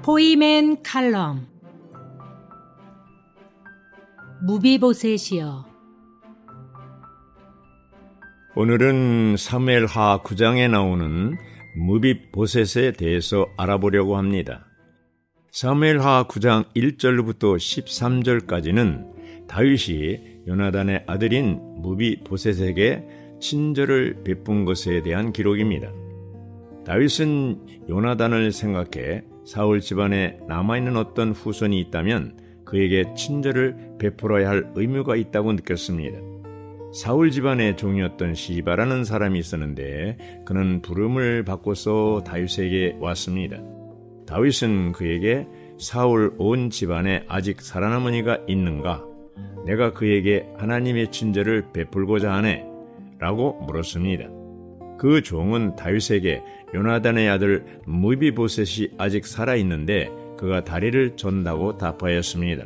포이맨 칼럼 무비보셋이여. 오늘은 사무엘하 9장에 나오는 무비보셋에 대해서 알아보려고 합니다. 사무엘하 9장 1절부터 13절까지는 다윗이 요나단의 아들인 무비보셋에게 친절을 베푼 것에 대한 기록입니다. 다윗은 요나단을 생각해 사울 집안에 남아있는 어떤 후손이 있다면 그에게 친절을 베풀어야 할 의무가 있다고 느꼈습니다. 사울 집안의 종이었던 시바라는 사람이 있었는데 그는 부름을 받고서 다윗에게 왔습니다. 다윗은 그에게 사울 온 집안에 아직 살아남은 이가 있는가? 내가 그에게 하나님의 친절을 베풀고자 하네 라고 물었습니다. 그 종은 다윗에게 요나단의 아들 무비보셋이 아직 살아있는데 그가 다리를 전다고 답하였습니다.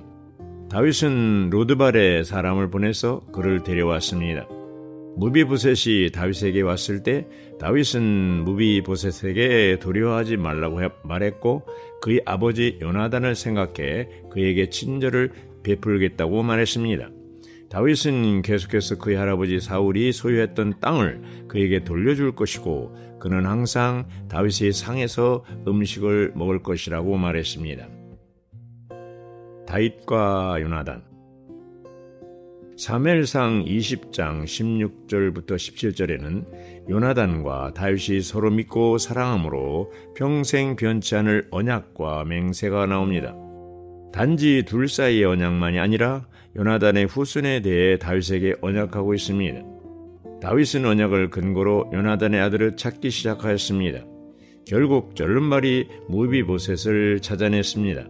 다윗은 로드발에 사람을 보내서 그를 데려왔습니다. 무비보셋이 다윗에게 왔을 때 다윗은 무비보셋에게 두려워하지 말라고 말했고 그의 아버지 요나단을 생각해 그에게 친절을 베풀겠다고 말했습니다. 다윗은 계속해서 그의 할아버지 사울이 소유했던 땅을 그에게 돌려줄 것이고 그는 항상 다윗의 상에서 음식을 먹을 것이라고 말했습니다. 다윗과 요나단. 사무엘상 20장 16절부터 17절에는 요나단과 다윗이 서로 믿고 사랑함으로 평생 변치 않을 언약과 맹세가 나옵니다. 단지 둘 사이의 언약만이 아니라 요나단의 후손에 대해 다윗에게 언약하고 있습니다. 다윗은 언약을 근거로 요나단의 아들을 찾기 시작하였습니다. 결국 절름발이 무비보셋을 찾아냈습니다.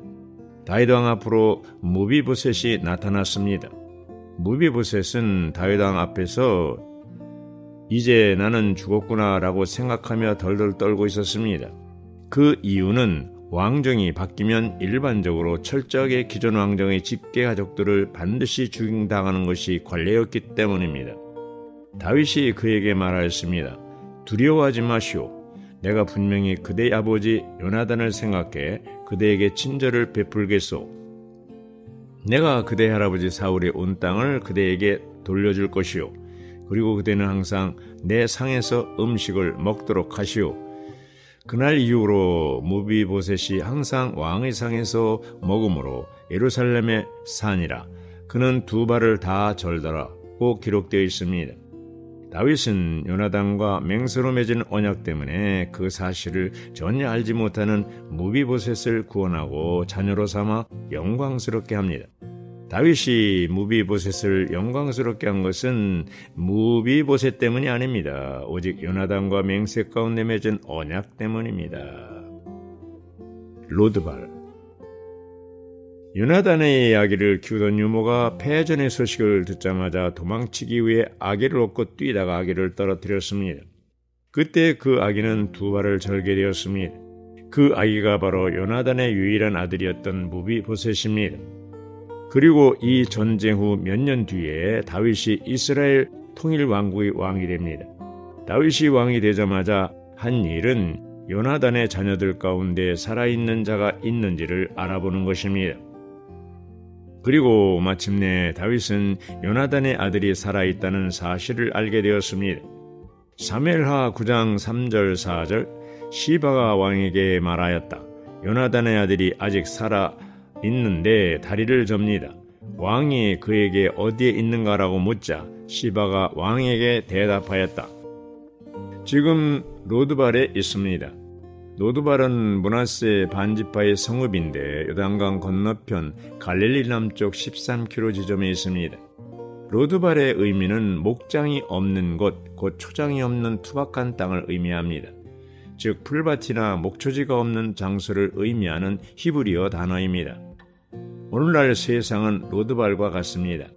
다윗 왕 앞으로 무비보셋이 나타났습니다. 무비보셋은 다윗 왕 앞에서 이제 나는 죽었구나 라고 생각하며 덜덜 떨고 있었습니다. 그 이유는 왕정이 바뀌면 일반적으로 철저하게 기존 왕정의 직계 가족들을 반드시 죽임당하는 것이 관례였기 때문입니다. 다윗이 그에게 말하였습니다. 두려워하지 마시오. 내가 분명히 그대의 아버지 요나단을 생각해 그대에게 친절을 베풀겠소. 내가 그대의 할아버지 사울의 온 땅을 그대에게 돌려줄 것이오. 그리고 그대는 항상 내 상에서 음식을 먹도록 하시오. 그날 이후로 무비보셋이 항상 왕의 상에서 먹음으로 예루살렘에 사니라. 그는 두 발을 다 절더라고 기록되어 있습니다. 다윗은 요나단과 맹세로 맺은 언약 때문에 그 사실을 전혀 알지 못하는 무비보셋을 구원하고 자녀로 삼아 영광스럽게 합니다. 다윗이 무비보셋을 영광스럽게 한 것은 무비보셋 때문이 아닙니다. 오직 요나단과 맹세 가운데 맺은 언약 때문입니다. 로드발. 요나단의 아기를 키우던 유모가 패전의 소식을 듣자마자 도망치기 위해 아기를 업고 뛰다가 아기를 떨어뜨렸습니다. 그때 그 아기는 두 발을 절게 되었습니다. 그 아기가 바로 요나단의 유일한 아들이었던 무비보셋입니다. 그리고 이 전쟁 후 몇 년 뒤에 다윗이 이스라엘 통일 왕국의 왕이 됩니다. 다윗이 왕이 되자마자 한 일은 요나단의 자녀들 가운데 살아있는 자가 있는지를 알아보는 것입니다. 그리고 마침내 다윗은 요나단의 아들이 살아있다는 사실을 알게 되었습니다. 사무엘하 9장 3절 4절 시바가 왕에게 말하였다. 요나단의 아들이 아직 살아있는데 다리를 접니다. 왕이 그에게 어디에 있는가라고 묻자 시바가 왕에게 대답하였다. 지금 로드발에 있습니다. 로드발은 므낫세 반지파의 성읍인데 요단강 건너편 갈릴리 남쪽 13km 지점에 있습니다. 로드발의 의미는 목장이 없는 곳, 곧 초장이 없는 투박한 땅을 의미합니다. 즉 풀밭이나 목초지가 없는 장소를 의미하는 히브리어 단어입니다. 오늘날 세상은 로드발과 같습니다.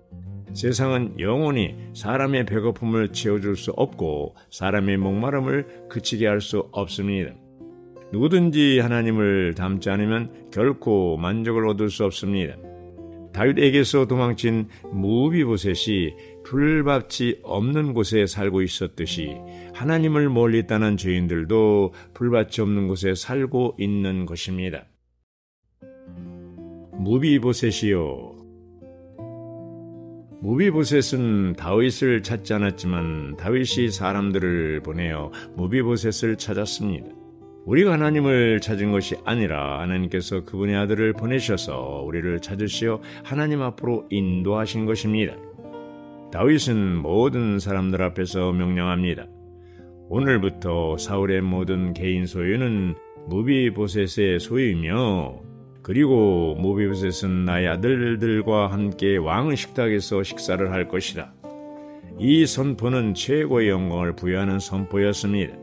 세상은 영원히 사람의 배고픔을 채워줄 수 없고 사람의 목마름을 그치게 할 수 없습니다. 누구든지 하나님을 닮지 않으면 결코 만족을 얻을 수 없습니다. 다윗에게서 도망친 무비보셋이 풀밭이 없는 곳에 살고 있었듯이 하나님을 멀리 떠난 죄인들도 풀밭이 없는 곳에 살고 있는 것입니다. 무비보셋이요. 무비보셋은 다윗을 찾지 않았지만 다윗이 사람들을 보내어 무비보셋을 찾았습니다. 우리가 하나님을 찾은 것이 아니라 하나님께서 그분의 아들을 보내셔서 우리를 찾으시어 하나님 앞으로 인도하신 것입니다. 다윗은 모든 사람들 앞에서 명령합니다. 오늘부터 사울의 모든 개인 소유는 무비보셋의 소유이며 그리고 무비보셋은 나의 아들들과 함께 왕의 식탁에서 식사를 할 것이다. 이 선포는 최고의 영광을 부여하는 선포였습니다.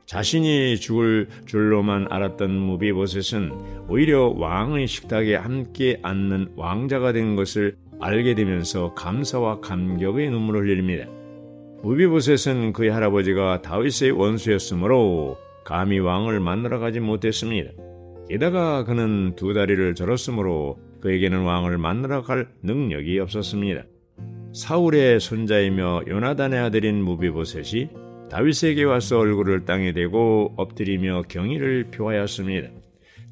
자신이 죽을 줄로만 알았던 무비보셋은 오히려 왕의 식탁에 함께 앉는 왕자가 된 것을 알게 되면서 감사와 감격의 눈물을 흘립니다. 무비보셋은 그의 할아버지가 다윗의 원수였으므로 감히 왕을 만나러 가지 못했습니다. 게다가 그는 두 다리를 절었으므로 그에게는 왕을 만나러 갈 능력이 없었습니다. 사울의 손자이며 요나단의 아들인 무비보셋이 다윗에게 와서 얼굴을 땅에 대고 엎드리며 경의를 표하였습니다.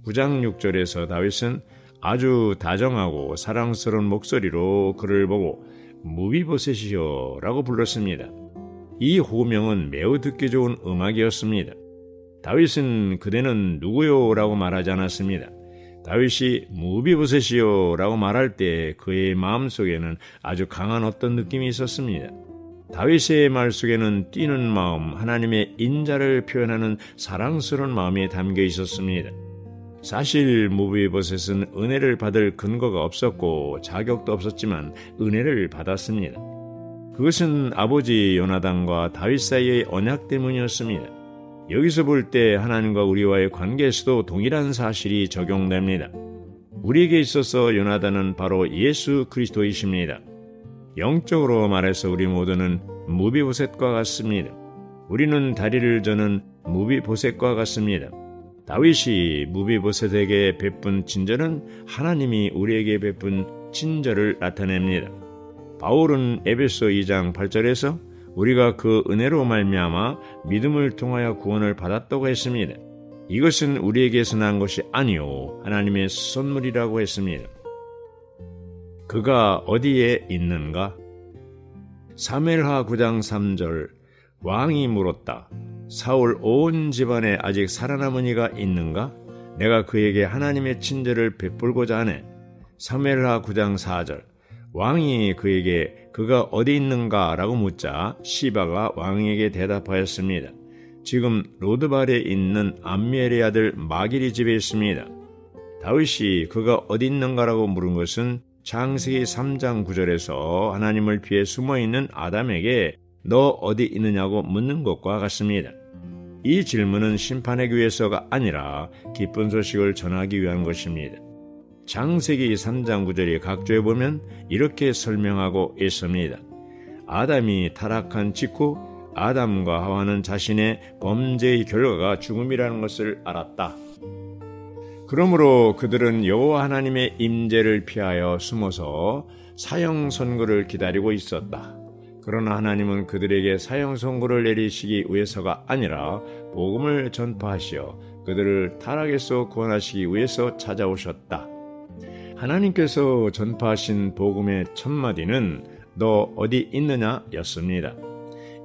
9장 6절에서 다윗은 아주 다정하고 사랑스러운 목소리로 그를 보고 무비보셋이요 라고 불렀습니다. 이 호명은 매우 듣기 좋은 음악이었습니다. 다윗은 그대는 누구요 라고 말하지 않았습니다. 다윗이 무비보셋이요 라고 말할 때 그의 마음속에는 아주 강한 어떤 느낌이 있었습니다. 다윗의 말 속에는 뛰는 마음, 하나님의 인자를 표현하는 사랑스러운 마음이 담겨 있었습니다. 사실 무비보셋은 은혜를 받을 근거가 없었고 자격도 없었지만 은혜를 받았습니다. 그것은 아버지 요나단과 다윗 사이의 언약 때문이었습니다. 여기서 볼 때 하나님과 우리와의 관계에서도 동일한 사실이 적용됩니다. 우리에게 있어서 요나단은 바로 예수 그리스도이십니다. 영적으로 말해서 우리 모두는 무비보셋과 같습니다. 우리는 다리를 저는 무비보셋과 같습니다. 다윗이 무비보셋에게 베푼 친절은 하나님이 우리에게 베푼 친절을 나타냅니다. 바울은 에베소 2장 8절에서 우리가 그 은혜로 말미암아 믿음을 통하여 구원을 받았다고 했습니다. 이것은 우리에게서 난 것이 아니요 하나님의 선물이라고 했습니다. 그가 어디에 있는가? 사무엘하 9장 3절 왕이 물었다. 사울 온 집안에 아직 살아남은 이가 있는가? 내가 그에게 하나님의 친절을 베풀고자 하네. 사무엘하 9장 4절 왕이 그에게 그가 어디 있는가? 라고 묻자 시바가 왕에게 대답하였습니다. 지금 로드발에 있는 암미엘의 아들 마길이 집에 있습니다. 다윗이 그가 어디 있는가라고 물은 것은 창세기 3장 9절에서 하나님을 피해 숨어있는 아담에게 너 어디 있느냐고 묻는 것과 같습니다. 이 질문은 심판하기 위해서가 아니라 기쁜 소식을 전하기 위한 것입니다. 창세기 3장 9절이 각조에 보면 이렇게 설명하고 있습니다. 아담이 타락한 직후 아담과 하와는 자신의 범죄의 결과가 죽음이라는 것을 알았다. 그러므로 그들은 여호와 하나님의 임재를 피하여 숨어서 사형 선고를 기다리고 있었다. 그러나 하나님은 그들에게 사형 선고를 내리시기 위해서가 아니라 복음을 전파하시어 그들을 타락에서 구원하시기 위해서 찾아오셨다. 하나님께서 전파하신 복음의 첫 마디는 너 어디 있느냐 였습니다.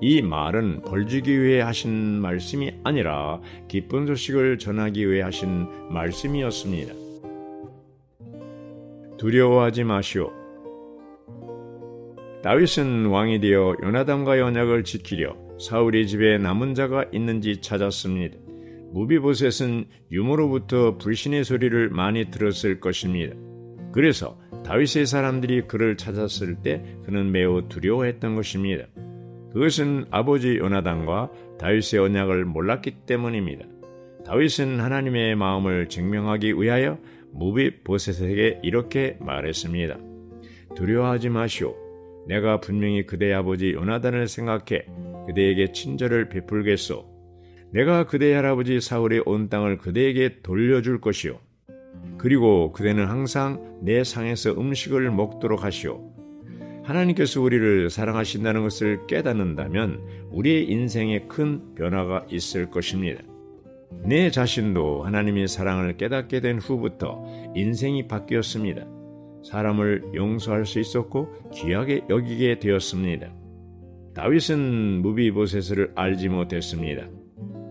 이 말은 벌주기 위해 하신 말씀이 아니라 기쁜 소식을 전하기 위해 하신 말씀이었습니다. 두려워하지 마시오. 다윗은 왕이 되어 요나단과의 언약을 지키려 사울의 집에 남은 자가 있는지 찾았습니다. 무비보셋은 유모로부터 불신의 소리를 많이 들었을 것입니다. 그래서 다윗의 사람들이 그를 찾았을 때 그는 매우 두려워했던 것입니다. 그것은 아버지 요나단과 다윗의 언약을 몰랐기 때문입니다. 다윗은 하나님의 마음을 증명하기 위하여 무비보셋에게 이렇게 말했습니다. 두려워하지 마시오. 내가 분명히 그대의 아버지 요나단을 생각해 그대에게 친절을 베풀겠소. 내가 그대의 할아버지 사울의 온 땅을 그대에게 돌려줄 것이오. 그리고 그대는 항상 내 상에서 음식을 먹도록 하시오. 하나님께서 우리를 사랑하신다는 것을 깨닫는다면 우리의 인생에 큰 변화가 있을 것입니다. 내 자신도 하나님의 사랑을 깨닫게 된 후부터 인생이 바뀌었습니다. 사람을 용서할 수 있었고 귀하게 여기게 되었습니다. 다윗은 무비보셋을 알지 못했습니다.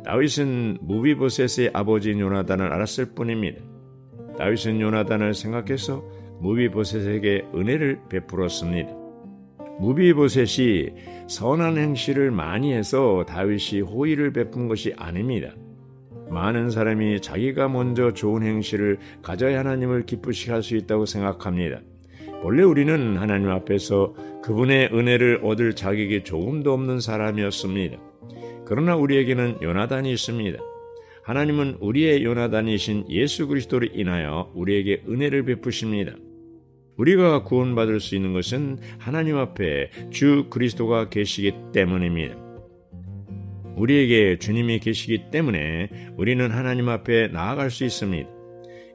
다윗은 무비보셋의 아버지 요나단을 알았을 뿐입니다. 다윗은 요나단을 생각해서 무비보셋에게 은혜를 베풀었습니다. 무비보셋이 선한 행실을 많이 해서 다윗이 호의를 베푼 것이 아닙니다. 많은 사람이 자기가 먼저 좋은 행실을 가져야 하나님을 기쁘시게 할 수 있다고 생각합니다. 본래 우리는 하나님 앞에서 그분의 은혜를 얻을 자격이 조금도 없는 사람이었습니다. 그러나 우리에게는 요나단이 있습니다. 하나님은 우리의 요나단이신 예수 그리스도로 인하여 우리에게 은혜를 베푸십니다. 우리가 구원받을 수 있는 것은 하나님 앞에 주 그리스도가 계시기 때문입니다. 우리에게 주님이 계시기 때문에 우리는 하나님 앞에 나아갈 수 있습니다.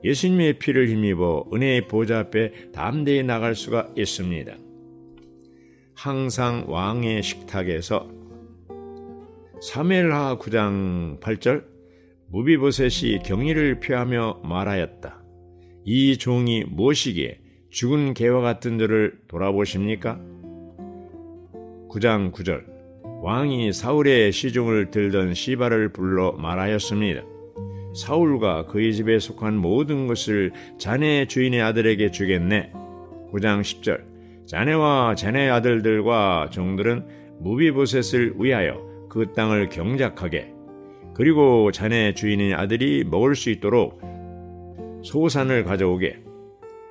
예수님의 피를 힘입어 은혜의 보좌 앞에 담대히 나갈 수가 있습니다. 항상 왕의 식탁에서 사무엘하 9장 8절 무비보셋이 경의를 표하며 말하였다. 이 종이 무엇이기에 죽은 개와 같은 저를 돌아보십니까? 9장 9절 왕이 사울의 시종을 들던 시바를 불러 말하였습니다. 사울과 그의 집에 속한 모든 것을 자네 주인의 아들에게 주겠네. 9장 10절 자네와 자네 아들들과 종들은 무비보셋을 위하여 그 땅을 경작하게 그리고 자네 주인의 아들이 먹을 수 있도록 소산을 가져오게.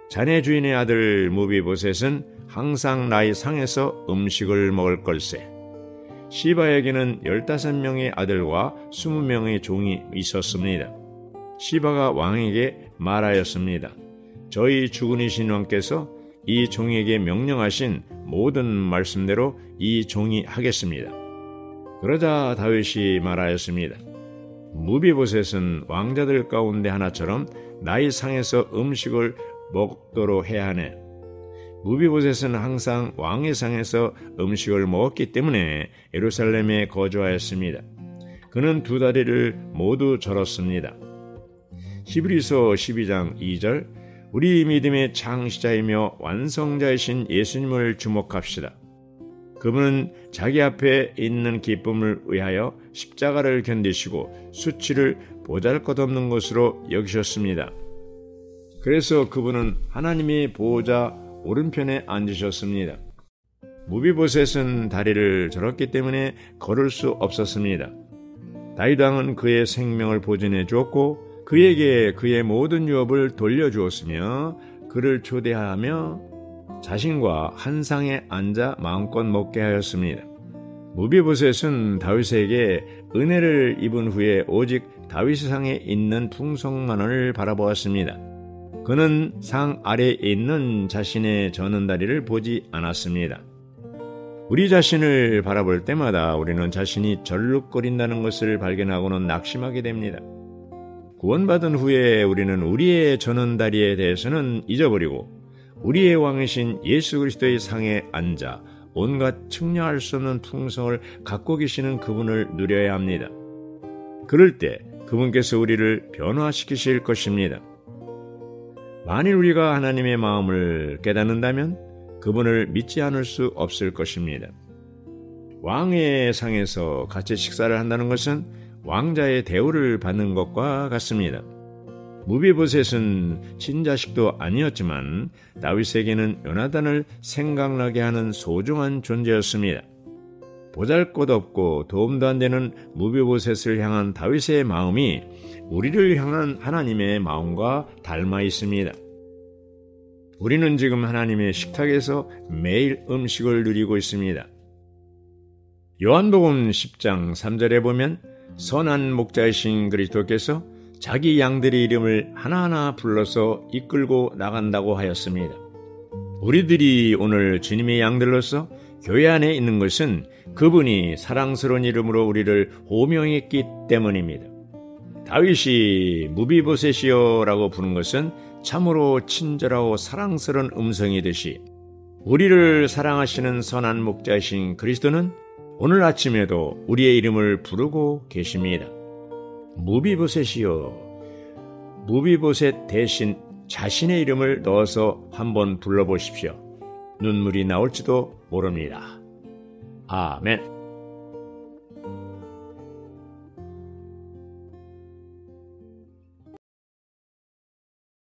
자네 주인의 아들 무비보셋은 항상 나의 상에서 음식을 먹을 걸세. 시바에게는 15명의 아들과 20명의 종이 있었습니다. 시바가 왕에게 말하였습니다. 저희 주군이신 왕께서 이 종에게 명령하신 모든 말씀대로 이 종이 하겠습니다. 그러자 다윗이 말하였습니다. 무비보셋은 왕자들 가운데 하나처럼 나의 상에서 음식을 먹도록 해야 하네. 무비보셋은 항상 왕의 상에서 음식을 먹었기 때문에 예루살렘에 거주하였습니다. 그는 2다리를 모두 절었습니다. 히브리서 12장 2절 우리 믿음의 창시자이며 완성자이신 예수님을 주목합시다. 그분은 자기 앞에 있는 기쁨을 위하여 십자가를 견디시고 수치를 보잘것없는 것으로 여기셨습니다. 그래서 그분은 하나님의 보호자 오른편에 앉으셨습니다. 무비보셋은 다리를 절었기 때문에 걸을 수 없었습니다. 다윗 왕은 그의 생명을 보존해 주었고 그에게 그의 모든 유업을 돌려주었으며 그를 초대하며 자신과 한 상에 앉아 마음껏 먹게 하였습니다. 무비보셋은 다윗에게 은혜를 입은 후에 오직 다윗의 상에 있는 풍성만을 바라보았습니다. 그는 상 아래에 있는 자신의 저는다리를 보지 않았습니다. 우리 자신을 바라볼 때마다 우리는 자신이 절룩거린다는 것을 발견하고는 낙심하게 됩니다. 구원받은 후에 우리는 우리의 저는다리에 대해서는 잊어버리고 우리의 왕이신 예수 그리스도의 상에 앉아 온갖 측량할 수 없는 풍성을 갖고 계시는 그분을 누려야 합니다. 그럴 때 그분께서 우리를 변화시키실 것입니다. 만일 우리가 하나님의 마음을 깨닫는다면 그분을 믿지 않을 수 없을 것입니다. 왕의 상에서 같이 식사를 한다는 것은 왕자의 대우를 받는 것과 같습니다. 무비보셋은 친자식도 아니었지만 다윗에게는 요나단을 생각나게 하는 소중한 존재였습니다. 보잘것없고 도움도 안 되는 무비보셋을 향한 다윗의 마음이 우리를 향한 하나님의 마음과 닮아 있습니다. 우리는 지금 하나님의 식탁에서 매일 음식을 누리고 있습니다. 요한복음 10장 3절에 보면 선한 목자이신 그리스도께서 자기 양들의 이름을 하나하나 불러서 이끌고 나간다고 하였습니다. 우리들이 오늘 주님의 양들로서 교회 안에 있는 것은 그분이 사랑스러운 이름으로 우리를 호명했기 때문입니다. 다윗이 무비보셋이여라고 부른 것은 참으로 친절하고 사랑스러운 음성이듯이 우리를 사랑하시는 선한 목자이신 그리스도는 오늘 아침에도 우리의 이름을 부르고 계십니다. 무비보셋이요. 무비보셋 대신 자신의 이름을 넣어서 한번 불러보십시오. 눈물이 나올지도 모릅니다. 아멘.